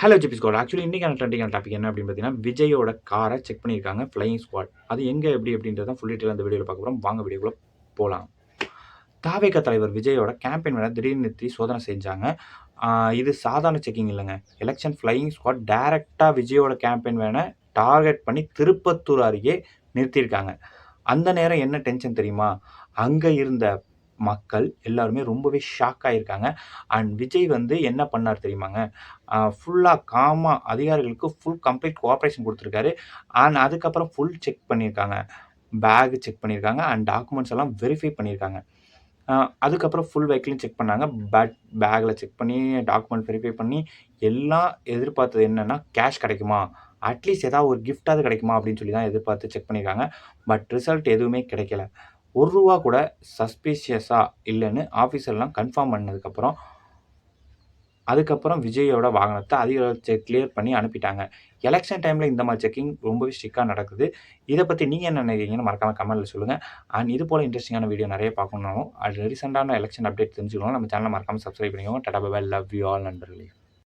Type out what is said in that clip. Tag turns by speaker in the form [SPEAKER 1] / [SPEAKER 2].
[SPEAKER 1] Hello GB squad. Actually இன்னைக்கான ட்ரெண்டிங்கான topic என்ன அப்படின்னு பார்த்தீங்கன்னா, விஜயோட காரை செக் பண்ணியிருக்காங்க ஃப்ளையிங் ஸ்குவாட். அது எங்க, எப்படி அப்படின்றத ஃபுல் டீட்டெயில் அந்த வீடியோவில் பார்க்க போறோம். வாங்க வீடியோக்குள்ள போலாம். தாவேகா தலைவர் விஜயோட கேம்பெயின் வேனை திடீர்னு நிறுத்தி சோதனை செஞ்சாங்க. இது சாதாரண செக்கிங் இல்லைங்க. எலெக்ஷன் ஃப்ளையிங் ஸ்குவாட் டைரக்ட்டா விஜயோட கேம்பெயின் வேனை டார்கெட் பண்ணி திருப்பத்தூர் அருகே நிறுத்தியிருக்காங்க. அந்த நேரம் என்ன டென்ஷன் தெரியுமா? அங்க இருந்த மக்கள் எல்லாருமே ரொம்பவே ஷாக் ஆயிருக்காங்க. அண்ட் விஜய் வந்து என்ன பண்ணார் தெரியுமாங்க? ஃபுல்லா காமா அதிகாரிகளுக்கு ஃபுல் கம்ப்ளீட் கோஆப்பரேஷன் குடுத்துருக்காரு. அண்ட் அதுக்கப்புறம் ஃபுல் செக் பண்ணியிருக்காங்க. பேக் செக் பண்ணியிருக்காங்க. அண்ட் டாக்குமெண்ட்ஸ் எல்லாம் வெரிஃபை பண்ணியிருக்காங்க. அதுக்கப்புறம் ஃபுல் வெஹிக்கிளையும் செக் பண்ணாங்க. பேக்ல செக் பண்ணி, டாக்குமெண்ட் வெரிஃபை பண்ணி, எல்லாம் எதிர்பார்த்தது என்னன்னா, கேஷ் கிடைக்குமா? அட்லீஸ்ட் ஏதாவது ஒரு கிஃப்ட்டாவது கிடைக்குமா? அப்படின்னு சொல்லி தான் எதிர்பார்த்து செக் பண்ணியிருக்காங்க. பட் ரிசல்ட் எதுவுமே கிடைக்கல. ரூ. 1 கூட சஸ்பீஷியஸா இல்லன்னு ஆஃபீசர்லாம் கன்ஃபார்ம் பண்ணதுக்கப்புறம், அதுக்கப்புறம் விஜயோட வாகனத்த அதிகாரிகள் கிளியர் பண்ணி அனுப்பிட்டாங்க. எலக்ஷன் டைம்ல இந்த மாரி செக்கிங் ரொம்பவே ஸ்ட்ரிக்ட்டா நடக்குது. இத பத்தி நீங்க என்ன நினைக்கிறீங்கன்னு மறக்காம கமெண்ட்ல சொல்லுங்க. அண்ட் இது போல இன்ட்ரஸ்டிங்கான வீடியோ நெறைய பார்க்கணும்னாலும், அது ரீசென்ட்டான எலக்ஷன் அப்டேட் தெரிஞ்சுக்கணும்னா நம்ம சேனல மறக்காம சப்ஸ்கிரைப் பண்ணிக்கோங்க. Ta ta bye bye. Love you all நண்பர்களே.